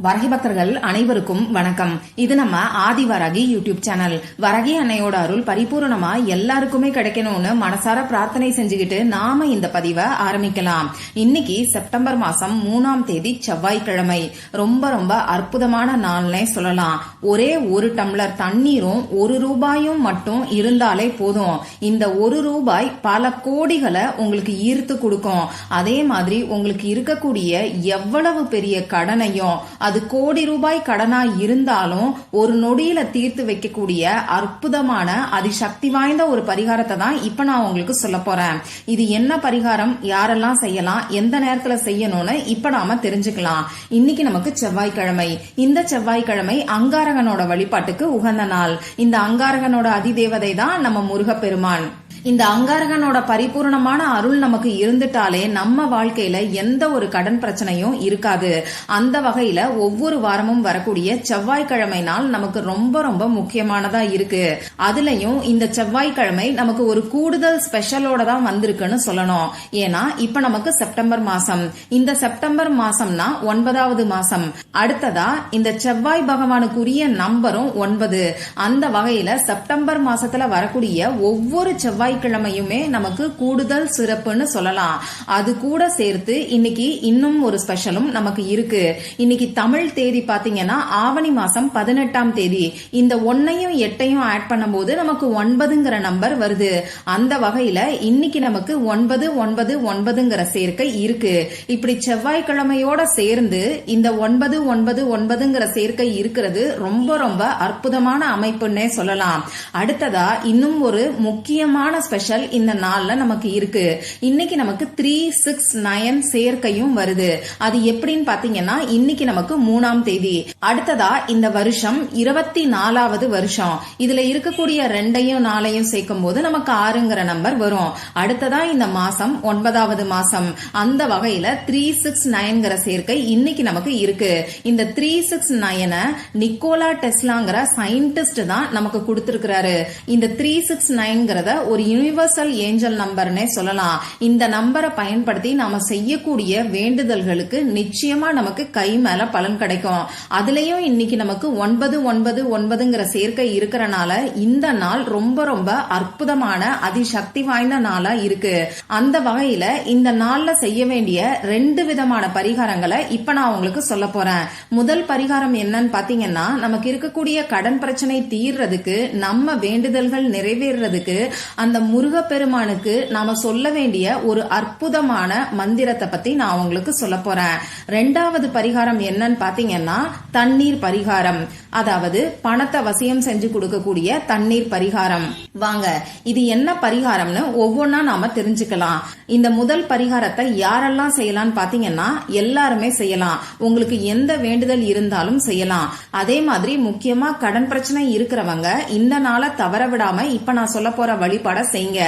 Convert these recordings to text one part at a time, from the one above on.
வரகி பக்தர்கள் அனைவருக்கும் வணக்கம். இது நம்ம ஆதி வரகி யூடியூப் சேனல். வரகி அன்னையோட அருள் பரிபூர்ணமா எல்லாருக்குமே கிடைக்கணும்னு மனசார பிரார்த்தனை செஞ்சுக்கிட்டு நாம இந்த பதிவை ஆரம்பிக்கலாம். இன்னைக்கு செப்டம்பர் மாசம் 3ஆம் தேதி செவ்வாய்க்கிழமை. ரொம்ப ரொம்ப அற்புதமான நாள்னே சொல்லலாம். ஒரே ஒரு டம்ளர் தண்ணீரும் 1 ரூபாயும் மட்டும் இருந்தாலே போதும். இந்த 1 ரூபாய் பல கோடிகளை உங்களுக்கு ஈர்த்து கொடுக்கும். அதே மாதிரி உங்களுக்கு இருக்கக்கூடிய எவ்வளவு பெரிய கடனையும் அது கோடி ரூபாய் கடனா இருந்தாலும் ஒரு நொடியில தீர்த்து வைக்கக்கூடிய அற்புதமான அதிசக்தி வாய்ந்த ஒரு பரிகாரத்தை தான் இப்ப நான் உங்களுக்கு சொல்ல போறேன். இது என்ன பரிகாரம், யாரெல்லாம் செய்யலாம், எந்த நேரத்துல செய்யணும்னு இப்ப நாம தெரிஞ்சுக்கலாம். இன்னைக்கு நமக்கு செவ்வாய்க்கிழமை. இந்த செவ்வாய்க்கிழமை அங்காரகனோட வழிபாட்டுக்கு உகந்த நாள். இந்த அங்காரகனோட அதிதேவதை தான் நம்ம முருகப்பெருமான். இந்த அங்காரகனோட பரிபூர்ணமான அருள் நமக்கு இருந்துட்டாலே நம்ம வாழ்க்கையில எந்த ஒரு கடன் பிரச்சனையும் இருக்காது. அந்த வகையில ஒவ்வொரு வாரமும் வரக்கூடிய செவ்வாய்க்கிழமை நாள் நமக்கு ரொம்ப ரொம்ப முக்கியமானதா இருக்கு. அதுலயும் இந்த செவ்வாய்க்கிழமை நமக்கு ஒரு கூடுதல் ஸ்பெஷலோட தான் வந்திருக்குன்னு சொல்லணும். ஏன்னா இப்ப நமக்கு செப்டம்பர் மாசம். இந்த செப்டம்பர் மாசம்னா 9வது மாசம். அடுத்ததா இந்த செவ்வாய் பகவானுக்குரிய நம்பரும் 9. அந்த வகையில செப்டம்பர் மாசத்துல வரக்கூடிய ஒவ்வொரு செவ்வாய்க்கிழமையுமே நமக்கு கூடுதல் சிறப்புன்னு சொல்லலாம். அது கூட சேர்த்து இன்னைக்கு இன்னும் ஒரு ஸ்பெஷலும் நமக்கு இருக்கு. இன்னைக்கு தமிழ் தேதி பாத்தீங்கன்னா ஆவணி மாசம் 18ஆம் தேதி. இந்த 1ஐயும் 8ஐயும் ஆட் பண்ணும்போது நமக்கு 9ங்கிற நம்பர் வருது. அந்த வகையில இன்னைக்கு நமக்கு 999ங்கிற சேர்க்கை இருக்கு. இப்படி செவ்வாய்க்கிழமையோட சேர்ந்து இந்த 999ங்கிற சேர்க்கை இருக்கிறது ரொம்ப ரொம்ப அற்புதமான அமைப்புன்னே சொல்லலாம். அடுத்ததா இன்னும் ஒரு முக்கியமான ஸ்பெஷல் இந்த நாள்ல நமக்கு இருக்கு. இன்னைக்கு நமக்கு 369 சேர்க்கையும் வருது. அது எப்படின்னு பாத்தீங்கன்னா இன்னைக்கு நமக்கு 3ஆம் தேதி. அடுத்ததா இந்த வருஷம் 24வது வருஷம். இதுல இருக்கக்கூடிய 2ஐயும் 4ஐயும் சேர்க்கும் போது நமக்கு 6ங்கிற நம்பர் வரும். அடுத்ததா இந்த மாசம் 9வது மாசம். அந்த வகையில 369ங்கிற சேர்க்கை இன்னைக்கு நமக்கு இருக்கு. இந்த 369 நிக்கோலா டெஸ்லாங்கிற சயின்டிஸ்ட் தான் நமக்கு கொடுத்திருக்கிறாரு. இந்த 369ங்கிறத ஒரு யுனிவர்சல் ஏஞ்சல் நம்பர்னே சொல்லலாம். இந்த நம்பரை பயன்படுத்தி நாம செய்யக்கூடிய வேண்டுதல்களுக்கு நிச்சயமா நமக்கு கை மேல பலன் கிடைக்கும். அதுலயும் இன்னைக்கு நமக்கு 999ங்கிற சேர்க்கை இருக்கிறனால இந்த நாள் ரொம்ப ரொம்ப அற்புதமான அதிசக்தி வாய்ந்த நாளா இருக்கு. அந்த வகையில இந்த நாள்ல செய்ய வேண்டிய 2 விதமான பரிகாரங்களை இப்ப நான் உங்களுக்கு சொல்ல போறேன். முதல் பரிகாரம் என்னன்னு பாத்தீங்கன்னா நமக்கு இருக்கக்கூடிய கடன் பிரச்சனை தீர்றதுக்கு, நம்ம வேண்டுதல்கள் நிறைவேறதுக்கு அந்த முருகப்பெருமானுக்கு நாம சொல்ல வேண்டிய ஒரு அற்புதமான மந்திரத்தை பத்தி நான் உங்களுக்கு சொல்ல போறேன். 2வது பரிகாரம் என்னன்னு பாத்தீங்கன்னா தண்ணீர் பரிகாரம். அதாவது பணத்தை வசியம் செஞ்சு கொடுக்கக்கூடிய தண்ணீர் பரிகாரம். வாங்க இது என்ன பரிகாரம்னு ஒவ்வொன்னா நாம தெரிஞ்சுக்கலாம். இந்த முதல் பரிகாரத்தை யாரெல்லாம் செய்யலாம்னு பாத்தீங்கன்னா எல்லாருமே செய்யலாம். உங்களுக்கு எந்த வேண்டுதல் இருந்தாலும் செய்யலாம். அதே மாதிரி முக்கியமா கடன் பிரச்சனை இருக்கிறவங்க இந்த நாளை தவற விடாம இப்ப நான் சொல்ல போற வழிபாட செய்யுங்க.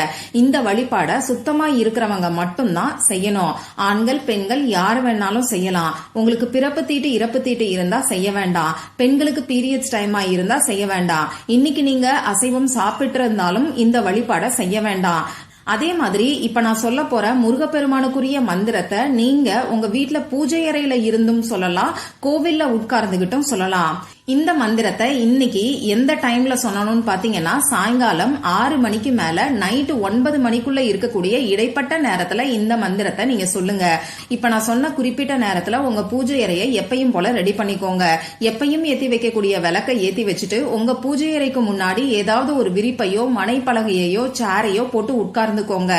இந்த வழிபாட சுத்தமா இருக்கிறவங்க மட்டும்தான் செய்யணும். ஆண்கள் பெண்கள் யார் வேணாலும் செய்யலாம். உங்களுக்கு பிறப்பு தீட்டு இறப்பு தீட்டு இருந்தா செய்ய வேண்டாம். பெண்களுக்கு பீரியட்ஸ் டைமா இருந்தா செய்ய வேண்டாம். இன்னைக்கு நீங்க அசைவம் சாப்பிட்டு இருந்தாலும் இந்த வழிபாட செய்ய வேண்டாம். அதே மாதிரி இப்ப நான் சொல்ல போற முருகப்பெருமானுக்குரிய மந்திரத்தை நீங்க உங்க வீட்டுல பூஜை அறையில இருந்தும் சொல்லலாம், கோவில்ல உட்கார்ந்துகிட்டும் சொல்லலாம். இந்த மந்திரத்தை இன்னைக்கு எந்த டைம்ல சொல்லணும்னு பாத்தீங்கன்னா சாயங்காலம் 6 மணிக்கு மேல நைட்டு 9 மணிக்குள்ள இருக்கக்கூடிய இடைப்பட்ட நேரத்துல இந்த மந்திரத்தை நீங்க சொல்லுங்க. இப்ப நான் சொன்ன குறிப்பிட்ட நேரத்துல உங்க பூஜை அறையை எப்பயும் போல ரெடி பண்ணிக்கோங்க. எப்பயும் ஏத்தி வைக்கக்கூடிய விளக்கை ஏத்தி வச்சுட்டு உங்க பூஜை அறைக்கு முன்னாடி ஏதாவது ஒரு விரிப்பையோ மனைப்பலகையோ சேரையோ போட்டு உட்கார்ந்துக்கோங்க.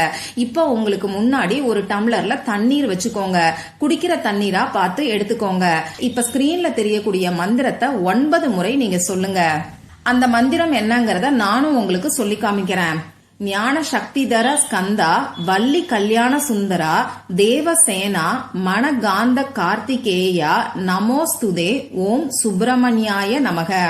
இப்ப உங்களுக்கு முன்னாடி ஒரு டம்ளர்ல தண்ணீர் வச்சுக்கோங்க. குடிக்கிற தண்ணீரா பார்த்து எடுத்துக்கோங்க. இப்ப ஸ்கிரீன்ல தெரியக்கூடிய மந்திரத்தை 9 முறை நீங்க சொல்லுங்க. அந்த மந்திரம் என்னங்கறத நானும் உங்களுக்கு சொல்லி காமிக்கிறேன். ஞான சக்திதர ஸ்கந்தா வள்ளி கல்யாண சுந்தரா தேவசேனா மணகாந்த கார்த்திகேயா நமோஸ்துதே ஓம் சுப்பிரமணியாய நமக.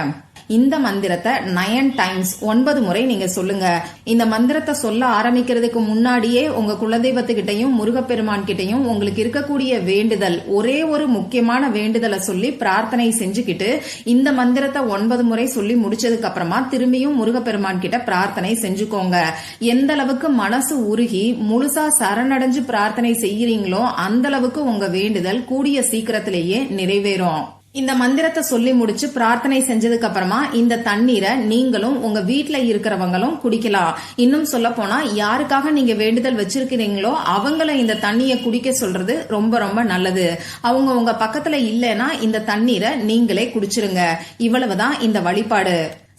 இந்த மந்திரத்தை 9 டைம்ஸ் 9 முறை நீங்க சொல்லுங்க. இந்த மந்திரத்தை சொல்ல ஆரம்பிக்கிறதுக்கு முன்னாடியே உங்க குலதெய்வத்துக்கிட்டையும் முருகப்பெருமான் கிட்டையும் உங்களுக்கு இருக்கக்கூடிய வேண்டுதல், ஒரே ஒரு முக்கியமான வேண்டுதலை சொல்லி பிரார்த்தனை செஞ்சுக்கிட்டு இந்த மந்திரத்தை 9 முறை சொல்லி முடிச்சதுக்கு அப்புறமா திரும்பியும் முருகப்பெருமான் கிட்ட பிரார்த்தனை செஞ்சுக்கோங்க. எந்த அளவுக்கு மனசு உருகி முழுசா சரணடைஞ்சு பிரார்த்தனை செய்யறீங்களோ அந்த அளவுக்கு உங்க வேண்டுதல் கூடிய சீக்கிரத்திலேயே நிறைவேறும். இந்த மந்திரத்தை சொல்லி முடிச்சு பிரார்த்தனை செஞ்சதுக்கு அப்புறமா இந்த தண்ணீரை நீங்களும் உங்க வீட்டுல இருக்கிறவங்களும் குடிக்கலாம். இன்னும் சொல்ல போனா யாருக்காக நீங்க வேண்டுதல் வச்சிருக்கிறீங்களோ அவங்கள இந்த தண்ணியை குடிக்க சொல்றது ரொம்ப ரொம்ப நல்லது. அவங்க உங்க பக்கத்துல இல்லைன்னா இந்த தண்ணீரை நீங்களே குடிச்சிருங்க. இவ்வளவுதான் இந்த வழிபாடு.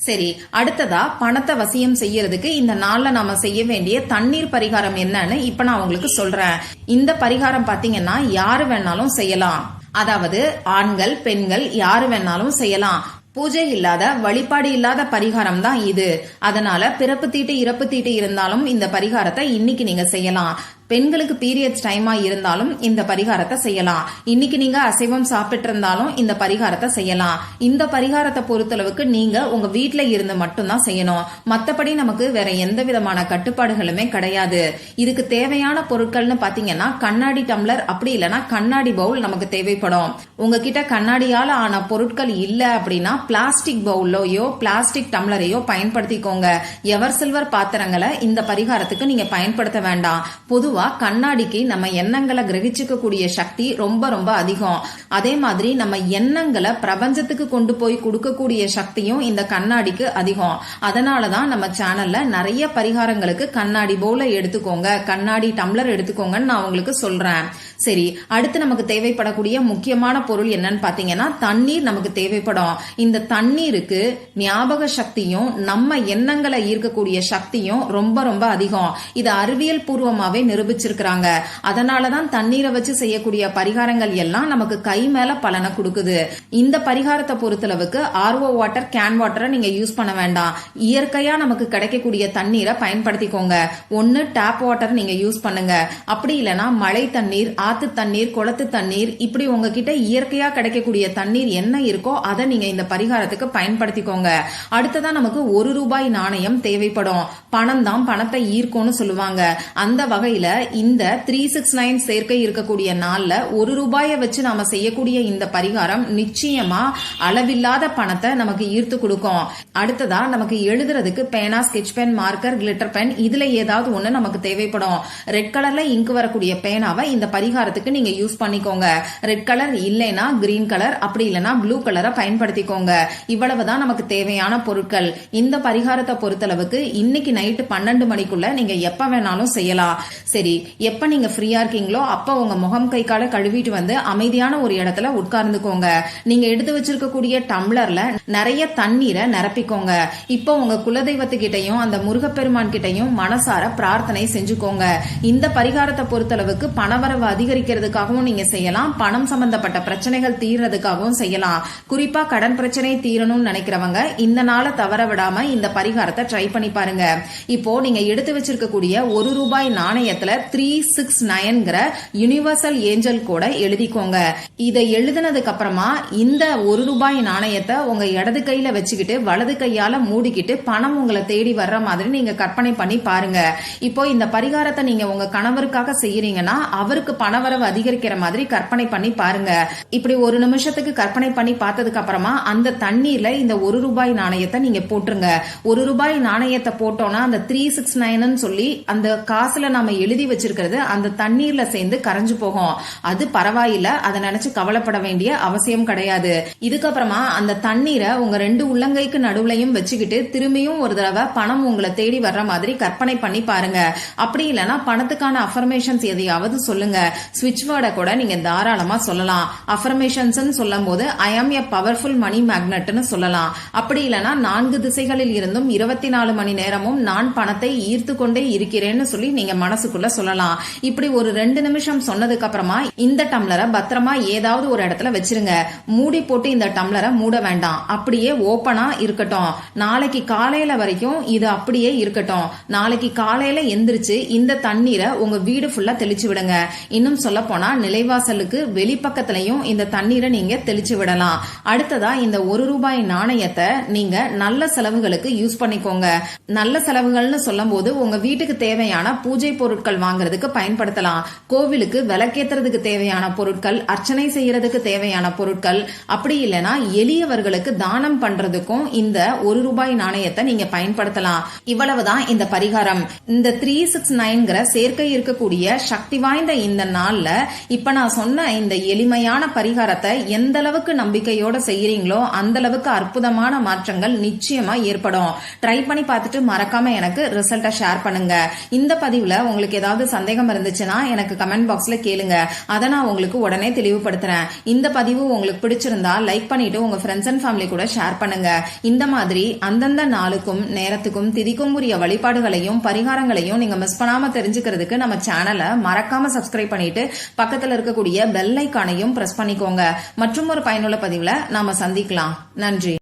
சரி, அடுத்ததா பணத்தை வசியம் செய்யறதுக்கு இந்த நாள்ல நாம செய்ய வேண்டிய தண்ணீர் பரிகாரம் என்னன்னு இப்ப நான் உங்களுக்கு சொல்றேன். இந்த பரிகாரம் பாத்தீங்கன்னா யாரு வேணாலும் செய்யலாம். அதாவது ஆண்கள் பெண்கள் யாரு வேணாலும் செய்யலாம். பூஜை இல்லாத வழிபாடு இல்லாத பரிகாரம் தான் இது. அதனால பிறப்பு தீட்டு இறப்பு தீட்டு இருந்தாலும் இந்த பரிகாரத்தை இன்னைக்கு நீங்க செய்யலாம். பெண்களுக்கு பீரியட்ஸ் டைமா இருந்தாலும் இந்த பரிகாரத்தை செய்யலாம். இன்னைக்கு நீங்க அசைவம் சாப்பிட்டு இருந்தாலும் இந்த பரிகாரத்தை செய்யலாம். இந்த பரிகாரத்தை பொறுத்தளவுக்கு நீங்க உங்க வீட்டுல இருந்து மட்டும்தான் செய்யணும். மத்தபடி நமக்கு வேற எந்த விதமான கட்டுப்பாடுகளுமே கிடையாது. இதுக்கு தேவையான பொருட்கள்னு பாத்தீங்கன்னா கண்ணாடி டம்ளர் அப்படி இல்லைன்னா கண்ணாடி பவுல் நமக்கு தேவைப்படும். உங்ககிட்ட கண்ணாடியால ஆன பொருட்கள் இல்ல அப்படின்னா பிளாஸ்டிக் பவுலையோ பிளாஸ்டிக் டம்ளரையோ பயன்படுத்திக்கோங்க. எவர் சில்வர் பாத்திரங்களை இந்த பரிகாரத்துக்கு நீங்க பயன்படுத்த வேண்டாம். பொதுவா கண்ணாடிக்கு நம்ம எண்ணங்களை கிரகிச்சுக்க கூடிய சக்தி ரொம்ப ரொம்ப அதிகம். அதே மாதிரி நம்ம எண்ணங்களை பிரபஞ்சத்துக்கு கொண்டு போய் கொடுக்கக்கூடிய சக்தியும் இந்த கண்ணாடிக்கு அதிகம். அதனாலதான் நம்ம சேனல்ல நிறைய பரிகாரங்களுக்கு கண்ணாடி பவுல எடுத்துக்கோங்க, கண்ணாடி டம்ளர் எடுத்துக்கோங்கன்னு நான் உங்களுக்கு சொல்றேன். சரி, அடுத்து நமக்கு தேவைப்படக்கூடிய முக்கியமான பொருள் என்னன்னு பாத்தீங்கன்னா தண்ணீர் நமக்கு தேவைப்படும். இந்த தண்ணீருக்கு ஞாபக சக்தியும் நம்ம எண்ணங்களை ஈர்க்கக்கூடிய சக்தியும் ரொம்ப ரொம்ப அதிகம். இது அறிவியல் பூர்வமாவே நிரூபிச்சிருக்கிறாங்க. அதனாலதான் தண்ணீரை வச்சு செய்யக்கூடிய பரிகாரங்கள் எல்லாம் நமக்கு கை மேல பலனை கொடுக்குது. இந்த பரிகாரத்தை பொறுத்தளவுக்கு RO வாட்டர், கேன் வாட்டரை நீங்க யூஸ் பண்ண வேண்டாம். இயற்கையா நமக்கு கிடைக்கக்கூடிய தண்ணீரை பயன்படுத்திக்கோங்க. ஒன்னு டேப் வாட்டர் நீங்க யூஸ் பண்ணுங்க. அப்படி இல்லைன்னா மழை தண்ணீர், ஆத்து தண்ணீர், குளத்து தண்ணீர், இப்படி உங்ககிட்ட இயற்கையா கிடைக்கக்கூடிய தண்ணீர் என்ன இருக்கோ அதை நீங்க இந்த பரிகாரத்துக்கு பயன்படுத்திக்கோங்க. அடுத்ததான் நமக்கு ₹1 நாணயம் தேவைப்படும். பணம் தான் பணத்தை ஈர்க்கும்னு சொல்லுவாங்க. அந்த வகையில இந்த 369 சேர்க்கை இருக்கக்கூடிய நாள்ல ₹1 வச்சு நாம செய்யக்கூடிய இந்த பரிகாரம் நிச்சயமா அளவில்லாத பணத்தை நமக்கு ஈர்த்து கொடுக்கும். அடுத்ததா நமக்கு எழுதுறதுக்கு பேனா, sketch pen, marker, glitter pen, இதுல ஏதாவது ஒண்ணு நமக்கு தேவைப்படும். ரெட் கலர்ல இங்க் வரக்கூடிய பேனாவை இந்த பரிகாரத்துக்கு நீங்க யூஸ் பண்ணிக்கோங்க. ரெட் கலர் இல்லைன்னா கிரீன் கலர், அப்படி இல்லைன்னா ப்ளூ கலரை பயன்படுத்திக்கோங்க. இவ்வளவுதான் நமக்கு தேவையான பொருட்கள். இந்த பரிகாரத்தை பொறுத்தளவுக்கு இன்னைக்கு நைட்டு 12 மணிக்குள்ள நீங்க எப்ப வேணாலும் செய்யலாம். சரி, எப்ப நீங்க ஃப்ரீயா இருக்கீங்களோ அப்ப உங்க முகம் கை காலை கழுவிட்டு வந்து அமைதியான ஒரு இடத்துல உட்கார்ந்துக்கோங்க. நீங்க எடுத்து வச்சிருக்கக்கூடிய டம்ளர்ல நிறைய தண்ணீரை நிரப்பிக்கோங்க. இப்போ உங்க குலதெய்வத்துக்கிட்டையும் அந்த முருகப்பெருமான் கிட்டையும் மனசார பிரார்த்தனை செஞ்சுக்கோங்க. இந்த பரிகாரத்தை பொறுத்தளவுக்கு பணவரவு அதிகரிக்கிறதுக்காகவும் நீங்க செய்யலாம். பணம் சம்பந்தப்பட்ட பிரச்சனைகள் தீர்றதுக்காகவும் செய்யலாம். குறிப்பா கடன் பிரச்சனை தீரணும்னு நினைக்கிறவங்க இந்த நாளை தவற விடாம இந்த பரிகாரத்தை ட்ரை பண்ணி பாருங்க. இப்போ நீங்க எடுத்து வச்சிருக்கக்கூடிய ₹1 நாணயத்துல 369 யூனிவர்சல் ஏஞ்சல் கோட எழுதிக்கோங்க. இதை எழுதினதுக்கு அப்புறமா இந்த ₹1 நாணயத்தை உங்க இடது கையில வச்சுக்கிட்டு வலது கையால மூடிக்கிட்டு பணம் உங்களை தேடி வர்ற மாதிரி நீங்க கற்பனை பண்ணி பாருங்க. இப்போ இந்த பரிகாரத்தை நீங்க உங்க கணவருக்காக செய்யறீங்கன்னா அவருக்கு பணவரவு அதிகரிக்கிற மாதிரி கற்பனை பண்ணி பாருங்க. இப்படி ஒரு நிமிஷத்துக்கு கற்பனை பண்ணி பார்த்ததுக்கு அப்புறமா அந்த தண்ணீர்ல இந்த ₹1 நாணயத்தை நீங்க போட்டுருங்க. ₹1 நாணயத்தை போட்டோம்னா அந்த 369 சொல்லி அந்த காசுல நாம எழுதி வச்சிருக்கிறது அந்த தண்ணீர்ல சேர்ந்து கரைஞ்சு போகும். அது பரவாயில்ல, அதை நினைச்சு கவலைப்பட வேண்டிய அவசியம் கிடையாது. இதுக்கப்புறமா அந்த தண்ணீரை உங்க 2 உள்ளங்கைக்கு நடுவுலையும் வச்சுக்கிட்டு திரும்பியும் ஒரு தடவை பணம் உங்களை தேடி வர்ற மாதிரி கற்பனை பண்ணி பாருங்க. அப்படி இல்லைன்னா பணத்துக்கான அஃபர்மேஷன்ஸ் எதையாவது சொல்லுங்க. ஸ்விட்ச் வேர்டை கூட நீங்க தாராளமா சொல்லலாம். அஃபர்மேஷன்ஸ் சொல்லும் போது ஐ ஆம் எ பவர்ஃபுல் மணி மேக்னட்னு சொல்லலாம். அப்படி இல்லைன்னா 4 திசைகளில் இருந்தும் 24 மணி நேரமும் நான் பணத்தை ஈர்த்து கொண்டே இருக்கிறேன்னு சொல்லி நீங்க மனசுக்குள்ள சொல்லலாம். இப்படி ஒரு 2 நிமிஷம் சொன்னதுக்கு அப்புறமா இந்த டம்ளரை பத்திரமா ஏதாவது ஒரு இடத்துல வச்சிருங்க. மூடி போட்டு இந்த டம்ளரை மூட வேண்டாம், அப்படியே ஓபனா இருக்கட்டும். நாளைக்கு காலையில வரைக்கும் இது அப்படியே இருக்கட்டும். நாளைக்கு காலையில எந்திரிச்சு இந்த தண்ணீரை உங்க வீடு ஃபுல்லா தெளிச்சு விடுங்க. இன்னும் சொல்ல போனா நிலைவாசலுக்கு வெளிப்பக்கத்திலையும் இந்த தண்ணீரை நீங்க தெளிச்சு விடலாம். அடுத்ததா இந்த ₹1 நாணயத்தை நீங்க நல்ல செலவுகளுக்கு யூஸ் பண்ணிக்கோங்க. நல்ல செலவுகள்னு சொல்லும் போது உங்க வீட்டுக்கு தேவையான பூஜை பொருட்கள் வாங்குறதுக்கு பயன்படுத்தலாம். கோவிலுக்கு விளக்கேத்துறதுக்கு தேவையான பொருட்கள், அர்ச்சனை செய்யறதுக்கு தேவையான பொருட்கள், அப்படி இல்லைன்னா எளியவர்களுக்கு தானம் பண்றதுக்கும் இந்த ₹1 நாணயத்தை நீங்க பயன்படுத்தலாம். இவ்வளவுதான் இந்த பரிகாரம். இந்த 369 சேர்க்கை இருக்கக்கூடிய சக்தி வாய்ந்த இந்த நாள் நாள்ல இப்ப நான் சொன்ன இந்த எளிமையான பரிகாரத்தை எந்த அளவுக்கு நம்பிக்கையோட செய்யறீங்களோ அந்த அளவுக்கு அற்புதமான மாற்றங்கள் நிச்சயமா ஏற்படும். ட்ரை பண்ணி பார்த்துட்டு மறக்காம எனக்கு ரிசல்ட்டை ஷேர் பண்ணுங்க. இந்த பதிவுல உங்களுக்கு ஏதாவது சந்தேகம் இருந்துச்சுன்னா எனக்கு கமெண்ட் பாக்ஸ்ல கேளுங்க. அதை நான் உங்களுக்கு உடனே தெளிவுபடுத்துறேன். இந்த பதிவு உங்களுக்கு பிடிச்சிருந்தா லைக் பண்ணிட்டு உங்க ஃப்ரெண்ட்ஸ் அண்ட் ஃபேமிலி கூட ஷேர் பண்ணுங்க. இந்த மாதிரி அந்தந்த நாளுக்கும் நேரத்துக்கும் திதிக்கும் உரிய வழிபாடுகளையும் பரிகாரங்களையும் நீங்க மிஸ் பண்ணாம தெரிஞ்சுக்கிறதுக்கு நம்ம சேனலை மறக்காம சப்ஸ்கிரைப் பண்ணிட்டு பக்கத்துல இருக்கக்கூடிய பெல் ஐகானையும் பிரஸ் பண்ணிக்கோங்க. மற்றும் ஒரு பயனுள்ள பதிவுல நாம சந்திக்கலாம். நன்றி.